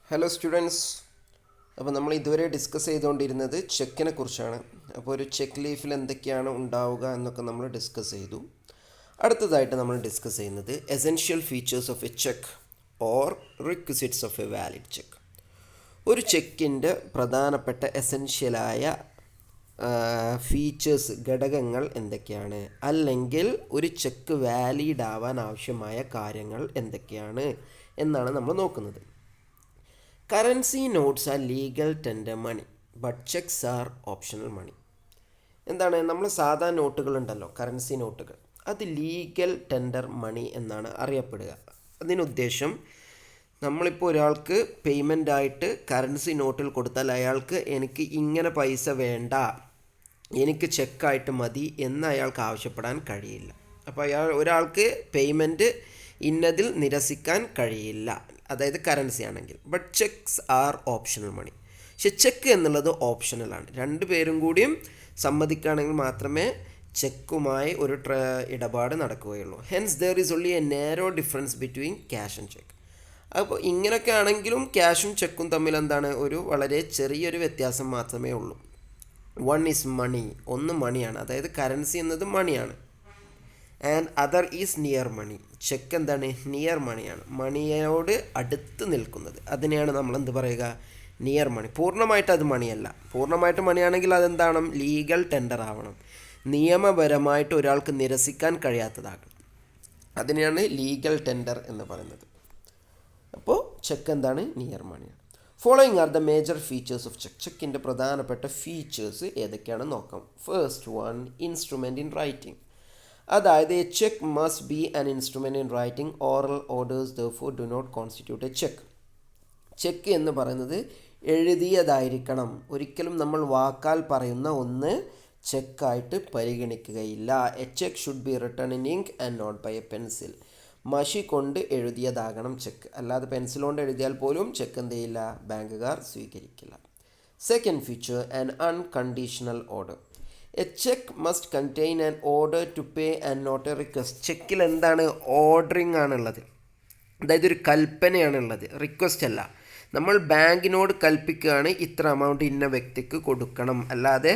Hello students. അപ്പോൾ നമ്മൾ ഇതുവരെ ഡിസ്കസ് ചെയ്തുകൊണ്ടിരുന്നത് ചെക്കിനെ കുറിച്ചാണ്. അപ്പോൾ ഒരു ചെക്ക് ലീഫിൽ എന്തൊക്കെയാണ് ഉണ്ടാവുക എന്നൊക്കെ നമ്മൾ ഡിസ്കസ് ചെയ്തു. അടുത്തതായിട്ട് നമ്മൾ ഡിസ്കസ് ചെയ്യുന്നത് essential features of a cheque or requisites of a valid cheque. ഒരു ചെക്കിൻ്റെ പ്രധാനപ്പെട്ട എസെൻഷ്യലായ ഫീച്ചേഴ്സ്, ഘടകങ്ങൾ എന്തൊക്കെയാണ്, അല്ലെങ്കിൽ ഒരു ചെക്ക് വാലിഡ് ആവാൻ ആവശ്യമായ കാര്യങ്ങൾ എന്തൊക്കെയാണ് എന്നാണ് നമ്മൾ നോക്കുന്നത്. Currency notes are legal tender money but cheques are optional money. എന്താണ്, നമ്മൾ സാധാ നോട്ടുകളുണ്ടല്ലോ, കറൻസി നോട്ടുകൾ, അത് ലീഗൽ ടെൻഡർ മണി എന്നാണ് അറിയപ്പെടുക. അതിനുദ്ദേശം നമ്മളിപ്പോൾ ഒരാൾക്ക് പേയ്മെൻ്റ് ആയിട്ട് കറൻസി നോട്ടിൽ കൊടുത്താൽ അയാൾക്ക് എനിക്ക് ഇങ്ങനെ പൈസ വേണ്ട, എനിക്ക് ചെക്കായിട്ട് മതി എന്ന് അയാൾക്ക് ആവശ്യപ്പെടാൻ കഴിയില്ല. അപ്പോൾ ഒരാൾക്ക് പേയ്മെൻറ്റ് ഇന്നതിൽ നിരസിക്കാൻ കഴിയില്ല, അതായത് കറൻസി ആണെങ്കിൽ. ബട്ട് ചെക്സ് ആർ ഓപ്ഷണൽ മണി. പക്ഷെ ചെക്ക് എന്നുള്ളത് ഓപ്ഷണലാണ്. രണ്ടുപേരും കൂടിയും സമ്മതിക്കുകയാണെങ്കിൽ മാത്രമേ ചെക്കുമായി ഒരു ഇടപാട് നടക്കുകയുള്ളൂ. Hence there is only A narrow difference between cash and check. അപ്പോൾ ഇങ്ങനെയൊക്കെ ആണെങ്കിലും ക്യാഷും ചെക്കും തമ്മിൽ എന്താണ്, ഒരു വളരെ ചെറിയൊരു വ്യത്യാസം മാത്രമേ ഉള്ളൂ. വൺ ഈസ് മണി, ഒന്ന് മണിയാണ്, അതായത് കറൻസി എന്നത് മണിയാണ്. And other is near money. Cheque എന്താണ്, നിയർ മണിയാണ്, മണിയോട് അടുത്ത് നിൽക്കുന്നത്. അതിനെയാണ് നമ്മൾ എന്ത് പറയുക, നിയർ മണി. പൂർണ്ണമായിട്ട് അത് മണിയല്ല. പൂർണ്ണമായിട്ട് മണിയാണെങ്കിൽ അതെന്താണ്, ലീഗൽ ടെൻഡർ ആവണം, നിയമപരമായിട്ട് ഒരാൾക്ക് നിരസിക്കാൻ കഴിയാത്തതാകണം. അതിനെയാണ് ലീഗൽ ടെൻഡർ എന്ന് പറയുന്നത്. അപ്പോൾ ചെക്ക് എന്താണ്, നിയർ മണിയാണ്. Following are the major features of cheque. ചെക്കിൻ്റെ പ്രധാനപ്പെട്ട ഫീച്ചേഴ്സ് ഏതൊക്കെയാണെന്ന് നോക്കാം. First one, instrument in writing. അതായത് a cheque must be an instrument in writing. Oral orders therefore do not constitute a cheque. Cheque എന്ന് പറയുന്നത് എഴുതിയതായിരിക്കണം. ഒരിക്കലും നമ്മൾ വാക്കാൽ പറയുന്ന ഒന്ന് ചെക്കായിട്ട് പരിഗണിക്കുകയില്ല. A cheque should be written in ink and not by a pencil. മഷി കൊണ്ട് എഴുതിയതാകണം ചെക്ക്. അല്ലാതെ പെൻസിൽ കൊണ്ട് എഴുതിയാൽ പോലും ചെക്ക് എന്ത് ചെയ്യില്ല, ബാങ്കുകാർ സ്വീകരിക്കില്ല. Second feature, an unconditional order. A cheque must contain an order to pay and not a request. ചെക്കിൽ എന്താണ്, ഓർഡറിങ് ആണുള്ളത്, അതായത് ഒരു കൽപ്പനയാണുള്ളത്, റിക്വസ്റ്റ് അല്ല. നമ്മൾ ബാങ്കിനോട് കൽപ്പിക്കുകയാണ് ഇത്ര എമൗണ്ട് ഇന്ന വ്യക്തിക്ക് കൊടുക്കണം, അല്ലാതെ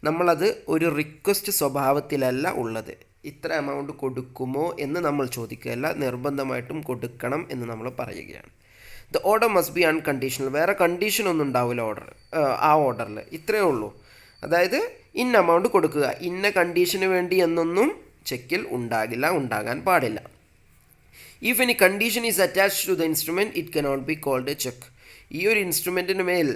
നമ്മളത് ഒരു റിക്വസ്റ്റ് സ്വഭാവത്തിലല്ല ഉള്ളത്. ഇത്ര എമൗണ്ട് കൊടുക്കുമോ എന്ന് നമ്മൾ ചോദിക്കുകയല്ല, നിർബന്ധമായിട്ടും കൊടുക്കണം എന്ന് നമ്മൾ പറയുകയാണ്. The order must B unconditional. വേറെ കണ്ടീഷനൊന്നും ഉണ്ടാവില്ല ആ ഓർഡറിൽ, ഇത്രയേ ഉള്ളൂ. അതായത് ഇന്ന എമൗണ്ട് കൊടുക്കുക, ഇന്ന കണ്ടീഷന് വേണ്ടി എന്നൊന്നും ചെക്കിൽ ഉണ്ടാകില്ല, ഉണ്ടാകാൻ പാടില്ല. If any condition is attached to the instrument it cannot be called a cheque. ഈ ഒരു ഇൻസ്ട്രുമെൻറ്റിന് മേൽ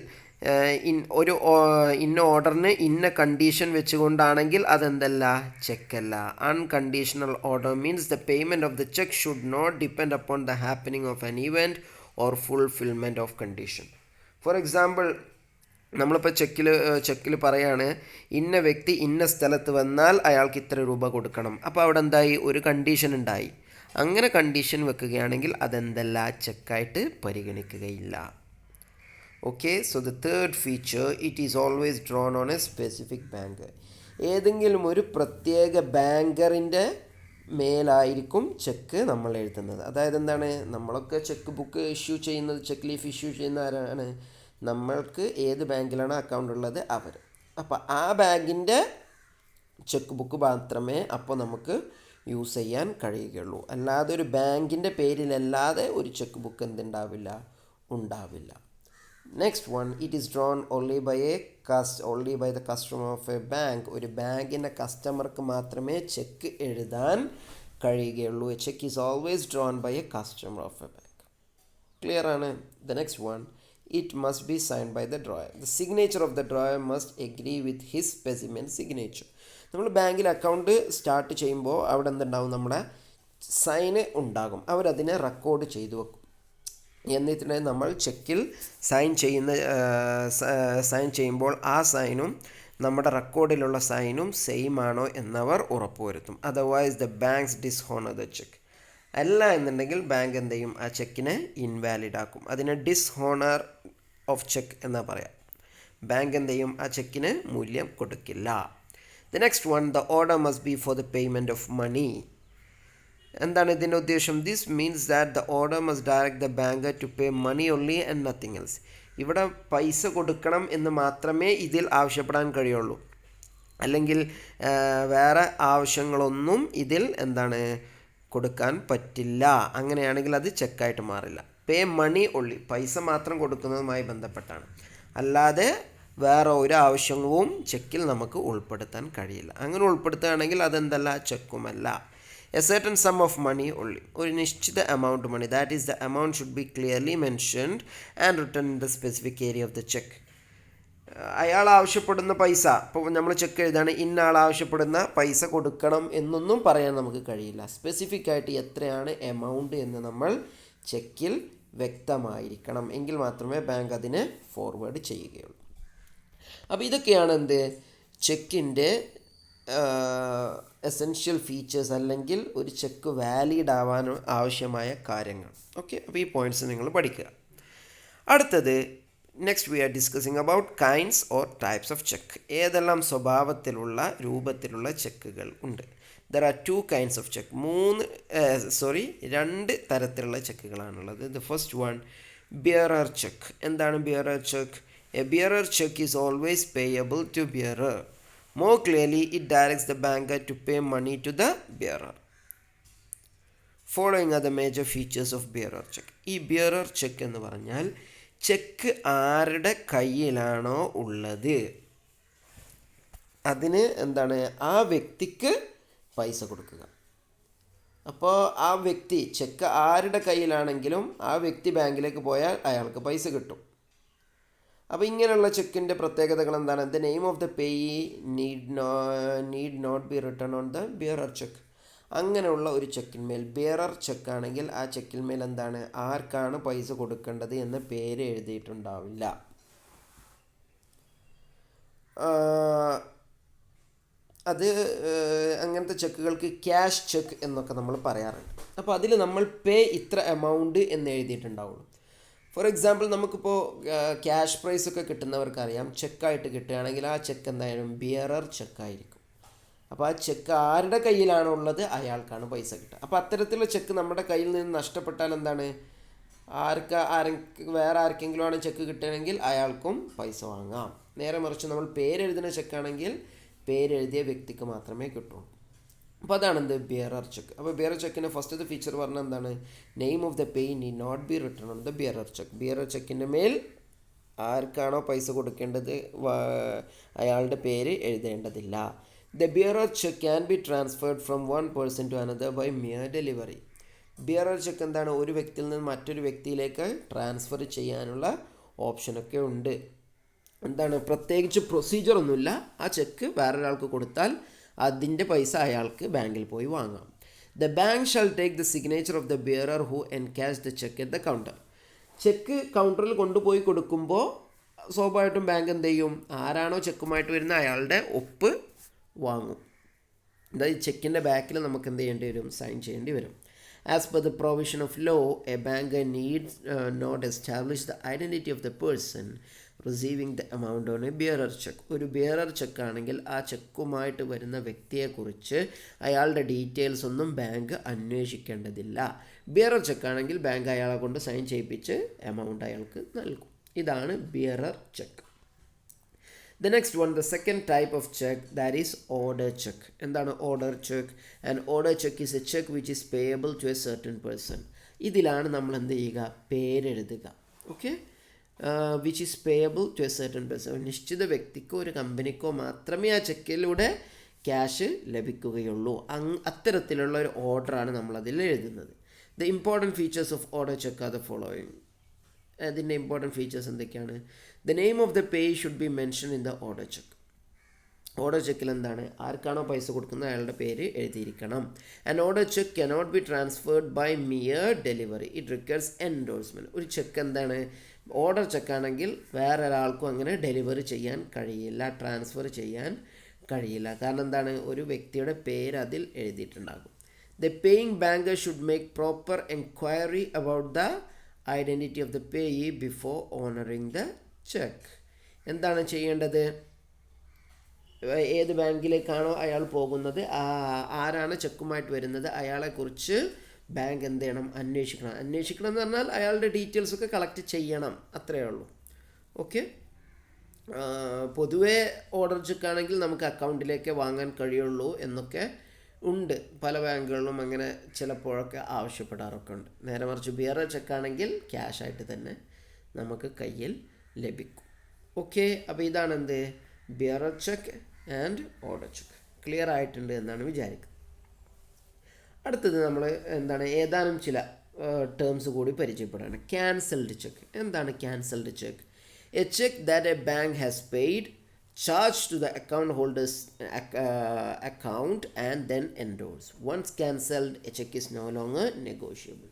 ഇന്ന ഓർഡറിന് ഇന്ന കണ്ടീഷൻ വെച്ചുകൊണ്ടാണെങ്കിൽ അതെന്തല്ല, ചെക്കല്ല. Unconditional order means the payment of the cheque should not depend upon the happening of an event or fulfilment of condition. For example, നമ്മളിപ്പോൾ ചെക്കിൽ പറയാണ് ഇന്ന വ്യക്തി ഇന്ന സ്ഥലത്ത് വന്നാൽ അയാൾക്ക് ഇത്ര രൂപ കൊടുക്കണം. അപ്പോൾ അവിടെ എന്തായി, ഒരു കണ്ടീഷൻ ഉണ്ടായി. അങ്ങനെ കണ്ടീഷൻ വെക്കുകയാണെങ്കിൽ അതെന്തല്ല, ചെക്കായിട്ട് പരിഗണിക്കുകയില്ല. Okay, so the third feature, it is always drawn on a specific banker. ഏതെങ്കിലും ഒരു പ്രത്യേക ബാങ്കറിൻ്റെ മേലായിരിക്കും ചെക്ക് നമ്മൾ എഴുതുന്നത്. അതായത് എന്താണ്, നമ്മളൊക്കെ ചെക്ക് ബുക്ക് ഇഷ്യൂ ചെയ്യുന്നത്, ചെക്ക് ലീഫ് ഇഷ്യൂ ചെയ്യുന്ന ആരാണ്, നമ്മൾക്ക് ഏത് ബാങ്കിലാണ് അക്കൗണ്ട് ഉള്ളത് അവർ. അപ്പോൾ ആ ബാങ്കിൻ്റെ ചെക്ക് ബുക്ക് മാത്രമേ അപ്പോൾ നമുക്ക് യൂസ് ചെയ്യാൻ കഴിയുകയുള്ളൂ. അല്ലാതെ ഒരു ബാങ്കിൻ്റെ പേരിലല്ലാതെ ഒരു ചെക്ക് ബുക്ക് എന്തുണ്ടാവില്ല, ഉണ്ടാവില്ല. Next one, it is drawn only by the customer of a bank. ഒരു ബാങ്കിൻ്റെ കസ്റ്റമർക്ക് മാത്രമേ ചെക്ക് എഴുതാൻ കഴിയുകയുള്ളൂ. A cheque is always drawn by a customer of a bank. Clear ആണ്. The next one, it must be signed by the drawer. The signature of the drawer must agree with his specimen signature. നമ്മൾ ബാങ്കിൽ account start ചെയ്യുമ്പോൾ അവിടെ എന്തുണ്ടാവും, നമ്മുടെ sign ഉണ്ടാകും. അവരതിനെ record ചെയ്തു വെക്കും. എന്നിട്ട് നമ്മൾ ചെക്കിൽ സൈൻ ചെയ്യുമ്പോൾ ആ സൈനും നമ്മുടെ റെക്കോർഡിലുള്ള സൈനും സെയിം ആണോ എന്നവർ ഉറപ്പുവരുത്തും. Otherwise the banks dishonour the cheque. അല്ല എന്നുണ്ടെങ്കിൽ ബാങ്ക് എന്ത് ചെയ്യും, ആ ചെക്കിനെ ഇൻവാലിഡ് ആക്കും. അതിനെ ഡിസ്ഹോണർ ഓഫ് ചെക്ക് എന്നാ പറയാം. ബാങ്ക് എന്ത് ചെയ്യും, ആ ചെക്കിന് മൂല്യം കൊടുക്കില്ല. The next one, the order must be for the payment of money. എന്താണ് ഇതിൻ്റെ ഉദ്ദേശം? This means that the order must direct the banker to pay money only and nothing else. ഇവിടെ പൈസ കൊടുക്കണം എന്ന് മാത്രമേ ഇതിൽ ആവശ്യപ്പെടാൻ കഴിയുള്ളൂ. അല്ലെങ്കിൽ വേറെ ആവശ്യങ്ങളൊന്നും ഇതിൽ എന്താണ് കൊടുക്കാൻ പറ്റില്ല. അങ്ങനെയാണെങ്കിൽ അത് ചെക്കായിട്ട് മാറില്ല. പേ മണി ഒള്ളി, പൈസ മാത്രം കൊടുക്കുന്നതുമായി ബന്ധപ്പെട്ടാണ്. അല്ലാതെ വേറെ ഒരു ആവശ്യവും ചെക്കിൽ നമുക്ക് ഉൾപ്പെടുത്താൻ കഴിയില്ല. അങ്ങനെ ഉൾപ്പെടുത്തുകയാണെങ്കിൽ അതെന്തല്ല, ചെക്കുമല്ല. A certain sum of money only, ഒരു നിശ്ചിത amount money, that is the amount should be clearly mentioned and written in the specific area of the cheque. അയാൾ ആവശ്യപ്പെടുന്ന പൈസ, ഇപ്പോൾ നമ്മൾ ചെക്ക് എഴുതാണ്, ഇന്ന ആൾ ആവശ്യപ്പെടുന്ന പൈസ കൊടുക്കണം എന്നൊന്നും പറയാൻ നമുക്ക് കഴിയില്ല. സ്പെസിഫിക് ആയിട്ട് എത്രയാണ് എമൗണ്ട് എന്ന് നമ്മൾ ചെക്കിൽ വ്യക്തമായിരിക്കണം. എങ്കിൽ മാത്രമേ ബാങ്ക് അതിനെ ഫോർവേഡ് ചെയ്യുകയുള്ളൂ. അപ്പോൾ ഇതൊക്കെയാണ് എന്ത്, ചെക്കിൻ്റെ എസെൻഷ്യൽ ഫീച്ചേഴ്സ്, അല്ലെങ്കിൽ ഒരു ചെക്ക് വാലിഡ് ആവാൻ ആവശ്യമായ കാര്യങ്ങൾ. ഓക്കെ, അപ്പോൾ ഈ പോയിൻറ്റ്സ് നിങ്ങൾ പഠിക്കുക. അടുത്തത്, next we are discussing about kinds or types of cheque. ഏതെല്ലാം സ്വഭാവത്തിലുള്ള രൂപത്തിലുള്ള ചെക്കുകൾ ഉണ്ട്? There are 2 kinds of check. 2 തരത്തിലുള്ള ചെക്കുകളാണുള്ളത്. The first one, bearer cheque. എന്താണ് bearer cheque? A bearer cheque is always payable to bearer. More clearly it directs the banker to pay money to the bearer. Following are the major features of bearer cheque. ഈ bearer cheque എന്ന് പറഞ്ഞാൽ check ആരുടെ കയ്യിലാണോ ഉള്ളത് അതിന് എന്താണ്, ആ വ്യക്തിക്ക് പൈസ കൊടുക്കുക. അപ്പോൾ ആ വ്യക്തി, ചെക്ക് ആരുടെ കയ്യിലാണെങ്കിലും ആ വ്യക്തി ബാങ്കിലേക്ക് പോയാൽ അയാൾക്ക് പൈസ കിട്ടും. അപ്പോൾ ഇങ്ങനെയുള്ള ചെക്കിൻ്റെ പ്രത്യേകതകൾ എന്താണ്? The name of the payee need not be written on the bearer cheque. അങ്ങനെയുള്ള ഒരു ചെക്കിന്മേൽ, ബിയറർ ചെക്കാണെങ്കിൽ ആ ചെക്കിന്മേൽ എന്താണ്, ആർക്കാണ് പൈസ കൊടുക്കേണ്ടത് എന്ന പേര് എഴുതിയിട്ടുണ്ടാവില്ല. അത് അങ്ങനത്തെ ചെക്കുകൾക്ക് ക്യാഷ് ചെക്ക് എന്നൊക്കെ നമ്മൾ പറയാറുണ്ട്. അപ്പോൾ അതിൽ നമ്മൾ പേ ഇത്ര എമൗണ്ട് എന്ന് എഴുതിയിട്ടുണ്ടാവുള്ളൂ. ഫോർ എക്സാമ്പിൾ, നമുക്കിപ്പോൾ ക്യാഷ് പ്രൈസ് ഒക്കെ കിട്ടുന്നവർക്കറിയാം, ചെക്കായിട്ട് കിട്ടുകയാണെങ്കിൽ ആ ചെക്ക് എന്തായാലും ബിയറർ ചെക്കായിരിക്കും. അപ്പോൾ ആ ചെക്ക് ആരുടെ കയ്യിലാണോ ഉള്ളത് അയാൾക്കാണ് പൈസ കിട്ടുക. അപ്പോൾ അത്തരത്തിലുള്ള ചെക്ക് നമ്മുടെ കയ്യിൽ നിന്ന് നഷ്ടപ്പെട്ടാൽ എന്താണ്, വേറെ ആർക്കെങ്കിലും ആണ് ചെക്ക് കിട്ടുകയാണെങ്കിൽ അയാൾക്കും പൈസ വാങ്ങാം. നേരെ മറിച്ച് നമ്മൾ പേരെഴുതുന്ന ചെക്കാണെങ്കിൽ പേരെഴുതിയ വ്യക്തിക്ക് മാത്രമേ കിട്ടുള്ളൂ. അപ്പോൾ അതാണ് എന്ത്, ബിയറർ ചെക്ക്. അപ്പോൾ ബിയറർ ചെക്കിൻ്റെ ഫസ്റ്റത്തെ ഫീച്ചർ പറഞ്ഞാൽ എന്താണ്, name of the payee need not be written on the bearer cheque. Bearer ചെക്കിൻ്റെ മേൽ ആർക്കാണോ പൈസ കൊടുക്കേണ്ടത് അയാളുടെ പേര് എഴുതേണ്ടതില്ല. The bearer cheque can be transferred from one person to another by mere delivery. Bearer cheque എന്താണ്, ഒരു വ്യക്തിയിൽ നിന്ന് മറ്റൊരു വ്യക്തിയിലേക്ക് ട്രാൻസ്ഫർ ചെയ്യാനുള്ള ഓപ്ഷനൊക്കെ ഉണ്ട്. എന്താണ്, പ്രത്യേകിച്ച് പ്രൊസീജിയറൊന്നുമില്ല. ആ ചെക്ക് വേറൊരാൾക്ക് കൊടുത്താൽ അതിൻ്റെ പൈസ അയാൾക്ക് ബാങ്കിൽ പോയി വാങ്ങാം. The bank shall take the signature of the bearer who encash the cheque at the counter. Check കൗണ്ടറിൽ കൊണ്ടുപോയി കൊടുക്കുമ്പോൾ സ്വാഭാവികമായിട്ടും ബാങ്ക് എന്ത് ചെയ്യും, ആരാണോ ചെക്കുമായിട്ട് വരുന്ന അയാളുടെ ഒപ്പ് വാങ്ങും. അതായത് ചെക്കിൻ്റെ ബാക്കിൽ നമുക്ക് എന്ത് ചെയ്യേണ്ടി വരും, സൈൻ ചെയ്യേണ്ടി വരും. As per the provision of law, a banker needs not establish the identity of the person receiving the amount on a bearer cheque. ഒരു ബിയറർ ചെക്കാണെങ്കിൽ ആ ചെക്കുമായിട്ട് വരുന്ന വ്യക്തിയെക്കുറിച്ച് അയാളുടെ ഡീറ്റെയിൽസ് ഒന്നും ബാങ്ക് അന്വേഷിക്കേണ്ടതില്ല. ബിയറർ ചെക്കാണെങ്കിൽ ബാങ്ക് അയാളെ കൊണ്ട് സൈൻ ചെയ്യിപ്പിച്ച് എമൗണ്ട് അയാൾക്ക് നൽകും. ഇതാണ് bearer cheque. The next one, the second type of check, that is order check. എന്താണ് order check? An order check is a check which is payable to a certain person. ഇതിലാണ് നമ്മൾ എന്ത് ചെയ്യുക, പേരെഴുതുക. Okay, which is payable to a certain person. നിശ്ചിത വ്യക്തിക്കോ ഒരു കമ്പനിക്കോ മാത്രമേ ആ ചെക്കിലൂടെ ക്യാഷ് ലഭിക്കുകയുള്ളൂ. അത്തരത്തിലുള്ള ഒരു ഓർഡറാണ് നമ്മളതിൽ എഴുതുന്നത്. The important features of order cheque are the following. അതിൻ്റെ ഇമ്പോർട്ടൻറ്റ് ഫീച്ചേഴ്സ് എന്തൊക്കെയാണ്? The name of the payee should be mention in the order cheque. Order ചെക്കിൽ എന്താണ്, ആർക്കാണോ പൈസ കൊടുക്കുന്നത് അയാളുടെ പേര് എഴുതിയിരിക്കണം. And order cheque cannot be transferred by mere delivery. It requires endorsement. ഒരു ചെക്ക് എന്താണ്, ഓർഡർ ചെക്കാണെങ്കിൽ വേറെ ഒരാൾക്കും അങ്ങനെ ഡെലിവറി ചെയ്യാൻ കഴിയില്ല, ട്രാൻസ്ഫർ ചെയ്യാൻ കഴിയില്ല. കാരണം എന്താണ്, ഒരു വ്യക്തിയുടെ പേര് അതിൽ എഴുതിയിട്ടുണ്ടാകും. The paying banker should make proper enquiry about the identity of the payee before honouring the cheque. എന്താണ് ചെയ്യേണ്ടത്, ഏത് ബാങ്കിലേക്കാണോ അയാൾ പോകുന്നത്, ആരാണ് ചെക്കുമായിട്ട് വരുന്നത്, അയാളെക്കുറിച്ച് ബാങ്ക് എന്ത് ചെയ്യണം, അന്വേഷിക്കണം എന്ന് പറഞ്ഞാൽ അയാളുടെ ഡീറ്റെയിൽസൊക്കെ കളക്ട് ചെയ്യണം, അത്രയേ ഉള്ളൂ. ഓക്കെ. പൊതുവേ ഓർഡർ ചെക്കാണെങ്കിൽ നമുക്ക് അക്കൗണ്ടിലേക്ക് വാങ്ങാൻ കഴിയുള്ളൂ എന്നൊക്കെ ഉണ്ട്. പല ബാങ്കുകളിലും അങ്ങനെ ചിലപ്പോഴൊക്കെ ആവശ്യപ്പെടാറൊക്കെ ഉണ്ട്. നേരെ മറിച്ച് ബിയർ ചെക്കാണെങ്കിൽ ക്യാഷായിട്ട് തന്നെ നമുക്ക് കയ്യിൽ ലഭിക്കും. ഓക്കെ. അപ്പോൾ ഇതാണ് എന്ത്, bearer cheque and order cheque. Clear ആയിട്ടുണ്ട് എന്നാണ് വിചാരിക്കുന്നത്. അടുത്തത് നമ്മൾ എന്താണ്, ഏതാനും ചില ടേംസ് കൂടി പരിചയപ്പെടാണ്. Cancelled cheque. എന്താണ് cancelled cheque? A cheque that a bank has paid charge to the account holder's account and then endorsed. Once cancelled, a check is no longer negotiable.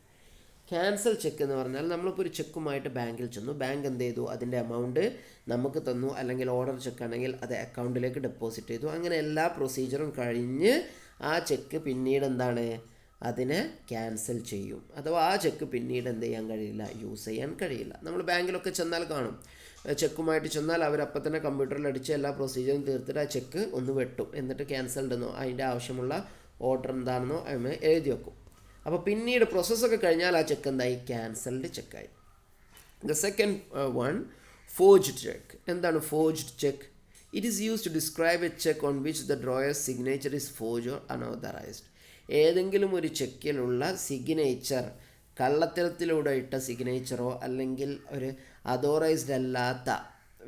Cancel check എന്ന് പറഞ്ഞാൽ നമ്മളിപ്പോൾ ഒരു ചെക്കുമായിട്ട് ബാങ്കിൽ ചെന്നു, bank എന്ത് ചെയ്തു, അതിൻ്റെ എമൗണ്ട് നമുക്ക് തന്നു, അല്ലെങ്കിൽ ഓർഡർ ചെക്കാണെങ്കിൽ അത് അക്കൗണ്ടിലേക്ക് ഡെപ്പോസിറ്റ് ചെയ്തു. അങ്ങനെ എല്ലാ പ്രൊസീജിയറും കഴിഞ്ഞ് ആ ചെക്ക് പിന്നീട് എന്താണ്, അതിനെ ക്യാൻസൽ ചെയ്യും. അഥവാ ആ ചെക്ക് പിന്നീട് എന്ത് ചെയ്യാൻ കഴിയില്ല, യൂസ് ചെയ്യാൻ കഴിയില്ല. നമ്മൾ ബാങ്കിലൊക്കെ ചെന്നാൽ കാണും, ചെക്കുമായിട്ട് ചെന്നാൽ അവരപ്പം തന്നെ കമ്പ്യൂട്ടറിൽ അടിച്ച് എല്ലാ പ്രൊസീജിയറും തീർത്തിട്ട് ആ ചെക്ക് ഒന്ന് വെട്ടും, എന്നിട്ട് ക്യാൻസൽഡ് എന്നോ അതിൻ്റെ ആവശ്യമുള്ള ഓർഡർ എന്താണെന്നോ അതിന് എഴുതി വെക്കും. അപ്പോൾ പിന്നീട് പ്രോസസ്സൊക്കെ കഴിഞ്ഞാൽ ആ ചെക്ക് എന്തായി, ക്യാൻസൽഡ് ചെക്കായി. The second one, forged cheque. എന്താണ് forged cheque? It is use to describe a cheque on which the drawer signature is forge or unauthorised. ഏതെങ്കിലും ഒരു ചെക്കിലുള്ള സിഗ്നേച്ചർ കള്ളത്തരത്തിലൂടെ ഇട്ട സിഗ്നേച്ചറോ അല്ലെങ്കിൽ ഒരു അതോറൈസ്ഡ് അല്ലാത്ത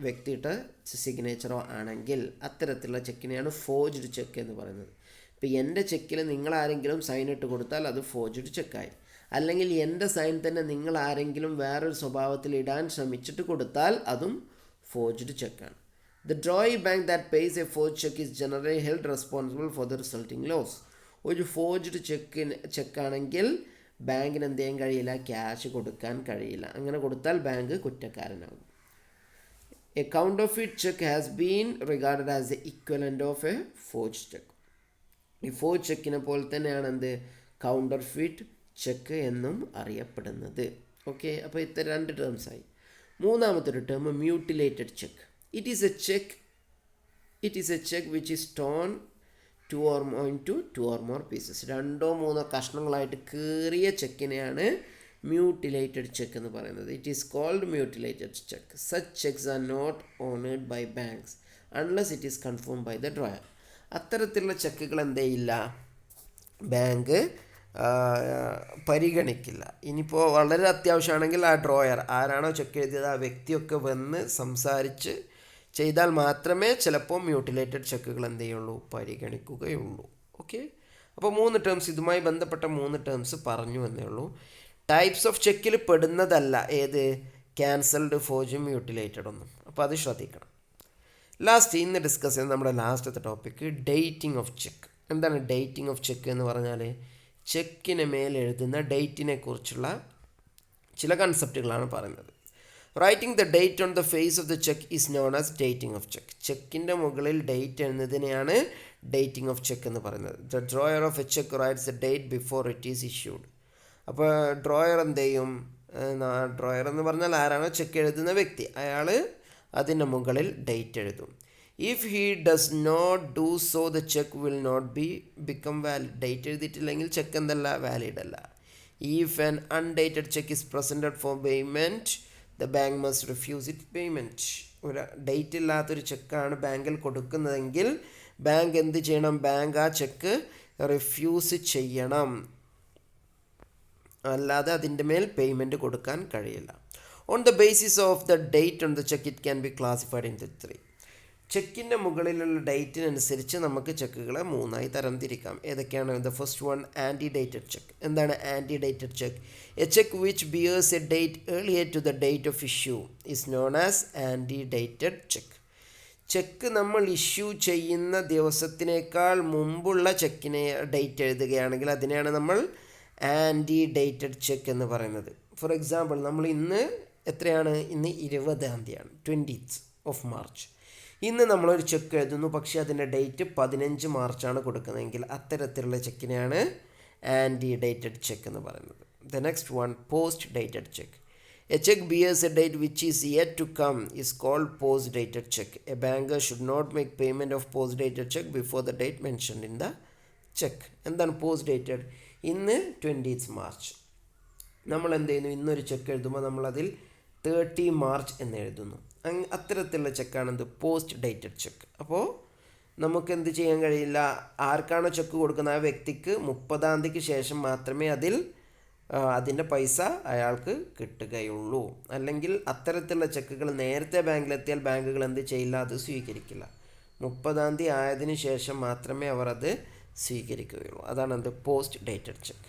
വ്യക്തിയുടെ സിഗ്നേച്ചറോ ആണെങ്കിൽ അത്തരത്തിലുള്ള ചെക്കിനെയാണ് ഫോർജ്ഡ് ചെക്ക് എന്ന് പറയുന്നത്. ഇപ്പോൾ എൻ്റെ ചെക്കിൽ നിങ്ങളാരെങ്കിലും സൈൻ ഇട്ട് കൊടുത്താൽ അത് ഫോർജ്ഡ് ചെക്കായി. അല്ലെങ്കിൽ എൻ്റെ സൈൻ തന്നെ നിങ്ങൾ ആരെങ്കിലും വേറൊരു സ്വഭാവത്തിൽ ഇടാൻ ശ്രമിച്ചിട്ട് കൊടുത്താൽ അതും ഫോർജ്ഡ് ചെക്കാണ്. The drawing bank that pays a forged cheque is generally held responsible for the resulting loss. ഒരു ഫോർജ്ഡ് ചെക്കാണെങ്കിൽ ബാങ്കിന് എന്ത് ചെയ്യാൻ കഴിയില്ല, ക്യാഷ് കൊടുക്കാൻ കഴിയില്ല. അങ്ങനെ കൊടുത്താൽ ബാങ്ക് കുറ്റക്കാരനാകും. A counterfeit cheque has been regarded as a equivalent of a forged cheque. ഈ ഫോർജ്ഡ് ചെക്കിനെ പോലെ തന്നെയാണ് എന്ത്, കൗണ്ടർഫിറ്റ് ചെക്ക് എന്നും അറിയപ്പെടുന്നത്. ഓക്കെ. അപ്പോൾ ഇത്ര രണ്ട് ടേംസായി. മൂന്നാമത്തെ ഒരു term, mutilated cheque. It is a cheque which is torn two or more pieces. രണ്ടോ മൂന്നോ കഷ്ണങ്ങളായിട്ട് കീറിയ ചെക്കിനെയാണ് മ്യൂട്ടിലേറ്റഡ് ചെക്ക് എന്ന് പറയുന്നത്. It is called mutilated cheque. Such cheques are not honoured by banks unless it is confirm by the drawer. അത്തരത്തിലുള്ള ചെക്കുകൾ എന്ത് ചെയ്യില്ല, ബാങ്ക് പരിഗണിക്കില്ല. ഇനിയിപ്പോൾ വളരെ അത്യാവശ്യമാണെങ്കിൽ ആ ഡ്രോയർ ആരാണോ ചെക്ക് എഴുതിയത് ആ വ്യക്തിയൊക്കെ വന്ന് സംസാരിച്ച് ചെയ്താൽ മാത്രമേ ചിലപ്പോൾ മ്യൂട്ടിലേറ്റഡ് ചെക്കുകൾ എന്ത് ചെയ്യുള്ളൂ, പരിഗണിക്കുകയുള്ളൂ. ഓക്കെ. അപ്പോൾ മൂന്ന് ടേംസ്, ഇതുമായി ബന്ധപ്പെട്ട മൂന്ന് ടേംസ് പറഞ്ഞു എന്നേ ഉള്ളൂ. ടൈപ്സ് ഓഫ് ചെക്കിൽ പെടുന്നതല്ല ഏത്, ക്യാൻസൽഡ്, ഫോർജ്ഡ്, മ്യൂട്ടിലേറ്റഡ് ഒന്നും. അപ്പോൾ അത് ശ്രദ്ധിക്കണം. ലാസ്റ്റ് ഇന്ന് ഡിസ്കസ് ചെയ്യുന്ന നമ്മുടെ ലാസ്റ്റത്തെ ടോപ്പിക്ക് ഡേറ്റിംഗ് ഓഫ് ചെക്ക്. എന്താണ് ഡേറ്റിംഗ് ഓഫ് ചെക്ക് എന്ന് പറഞ്ഞാൽ, ചെക്കിന് മേലെഴുതുന്ന ഡേറ്റിനെ കുറിച്ചുള്ള ചില കൺസെപ്റ്റുകളാണ് പറയുന്നത്. Writing the date on the face of the cheque is known as dating of cheque. ചെക്കിൻ്റെ മുകളിൽ ഡേറ്റ് എഴുതുന്നതിനെയാണ് ഡേറ്റിംഗ് ഓഫ് ചെക്ക് എന്ന് പറയുന്നത്. The drawer of a cheque writes the date before it is issued. അപ്പോൾ drawer എന്ത് ചെയ്യും, drawer എന്ന് പറഞ്ഞാൽ ആരാണോ ചെക്ക് എഴുതുന്ന വ്യക്തി, അയാൾ അതിൻ്റെ മുകളിൽ ഡേറ്റ് എഴുതും. If he does not do so the cheque will not become valid. Date എഴുതിയിട്ടില്ലെങ്കിൽ ചെക്ക് എന്തല്ല, വാലിഡ് അല്ല. If an undated cheque is presented for payment the bank must refuse it payment. ഒരു ഡേറ്റ് ഇല്ലാത്തൊരു ചെക്കാണ് ബാങ്കിൽ കൊടുക്കുന്നതെങ്കിൽ bank എന്ത് ചെയ്യണം, bank ആ ചെക്ക് റിഫ്യൂസ് ചെയ്യണം, അല്ലാതെ അതിൻ്റെ മേൽ പേയ്മെൻറ്റ് കൊടുക്കാൻ കഴിയില്ല. On the basis of the date on the cheque it can be classified in the 3. ചെക്കിൻ്റെ മുകളിലുള്ള ഡേറ്റിനനുസരിച്ച് നമുക്ക് ചെക്കുകളെ മൂന്നായി തരംതിരിക്കാം. ഏതൊക്കെയാണ്? The first one, ante dated cheque. എന്താണ് ante dated cheque? A cheque which bears a date earlier to the date of issue is known as ante dated cheque. Cheque നമ്മൾ ഇഷ്യൂ ചെയ്യുന്ന ദിവസത്തിനേക്കാൾ മുമ്പുള്ള ചെക്കിനെ ഡേറ്റ് എഴുതുകയാണെങ്കിൽ അതിനെയാണ് നമ്മൾ ആൻറ്റി ഡേറ്റഡ് ചെക്ക് എന്ന് പറയുന്നത്. ഫോർ എക്സാമ്പിൾ, നമ്മൾ ഇന്ന് എത്രയാണ്, ഇന്ന് 20-ാം തീയതിയാണ്, 20th of March. ഇന്ന് നമ്മളൊരു ചെക്ക് എഴുതുന്നു, പക്ഷേ അതിൻ്റെ ഡേറ്റ് 15 മാർച്ചാണ് കൊടുക്കുന്നതെങ്കിൽ അത്തരത്തിലുള്ള ചെക്കിനെയാണ് ആൻറ്റി ഡേറ്റഡ് ചെക്ക് എന്ന് പറയുന്നത്. The next one, post dated cheque. A check bears a date which is yet to come is called post-dated check. A banker should not make payment of post-dated check before the date mentioned in the check. എന്താണ് post-dated? ഇന്ന് 20th March. നമ്മൾ എന്ത് ചെയ്യുന്നു? ഇന്നൊരു check എഴുതുമ്പോൾ നമ്മളതിൽ 30 March എന്ന് എഴുതുന്നു. അത്തരത്തിലുള്ള ചെക്കാണ് എന്ത്? Post dated cheque. അപ്പോൾ നമുക്ക് എന്ത് ചെയ്യാൻ കഴിയില്ല? ആർക്കാണോ ചെക്ക് കൊടുക്കുന്ന ആ വ്യക്തിക്ക് 30-ാം തീയതിക്ക് ശേഷം മാത്രമേ അതിൻ്റെ പൈസ അയാൾക്ക് കിട്ടുകയുള്ളൂ. അല്ലെങ്കിൽ അത്തരത്തിലുള്ള ചെക്കുകൾ നേരത്തെ ബാങ്കിലെത്തിയാൽ ബാങ്കുകൾ എന്ത് ചെയ്യില്ല? അത് സ്വീകരിക്കില്ല. 30-ാം തീയതി ആയതിനു ശേഷം മാത്രമേ അവർ അത് സ്വീകരിക്കുകയുള്ളൂ. അതാണ് എന്ത്? Post dated cheque.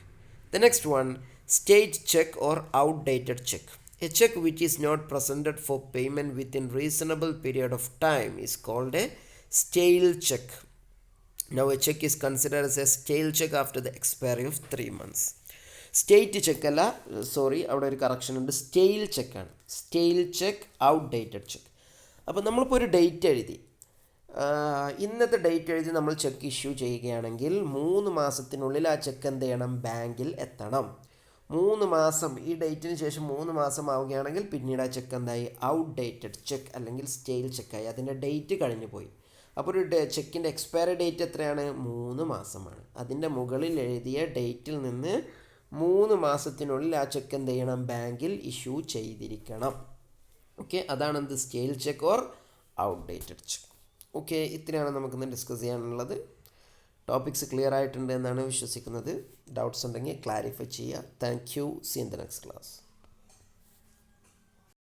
The next one, state check or outdated check. A check which is not presented for payment within reasonable period of time is called a stale check. Now a check is considered as a stale check after the expiry of 3 months. State cheque അല്ല, sorry, അവിടെ ഒരു correction ഉണ്ട്. Stale ചെക്കാണ്. Stale cheque, outdated cheque. അപ്പോൾ നമ്മളിപ്പോൾ ഒരു date എഴുതി, ഇന്നത്തെ ഡേറ്റ് എഴുതി നമ്മൾ ചെക്ക് ഇഷ്യൂ ചെയ്യുകയാണെങ്കിൽ 3 മാസത്തിനുള്ളിൽ ആ ചെക്ക് എന്ത് ചെയ്യണം? ബാങ്കിൽ എത്തണം. 3 മാസം, ഈ ഡേറ്റിന് ശേഷം 3 മാസം ആവുകയാണെങ്കിൽ പിന്നീട് ആ ചെക്ക് എന്തായി? ഔട്ട്ഡേറ്റഡ് ചെക്ക് അല്ലെങ്കിൽ സ്റ്റെയിൽ ചെക്കായി. അതിൻ്റെ ഡേറ്റ് കഴിഞ്ഞു പോയി. അപ്പോൾ ഒരു ചെക്കിൻ്റെ എക്സ്പയറി ഡേറ്റ് എത്രയാണ്? 3 മാസമാണ്. അതിൻ്റെ മുകളിൽ എഴുതിയ ഡേറ്റിൽ നിന്ന് 3 മാസത്തിനുള്ളിൽ ആ ചെക്ക് എന്ത് ചെയ്യണം? ബാങ്കിൽ ഇഷ്യൂ ചെയ്തിരിക്കണം. ഓക്കെ, അതാണ് എന്ത്? Stale check or outdated check. Okay, ഇത്രയാണ് നമുക്കിന്ന് ഡിസ്കസ് ചെയ്യാനുള്ളത്. ടോപ്പിക്സ് ക്ലിയർ ആയിട്ടുണ്ട് എന്നാണ് വിശ്വസിക്കുന്നത്. ഡൗട്ട്സ് ഉണ്ടെങ്കിൽ ക്ലാരിഫൈ ചെയ്യുക. Thank you. See in the next class.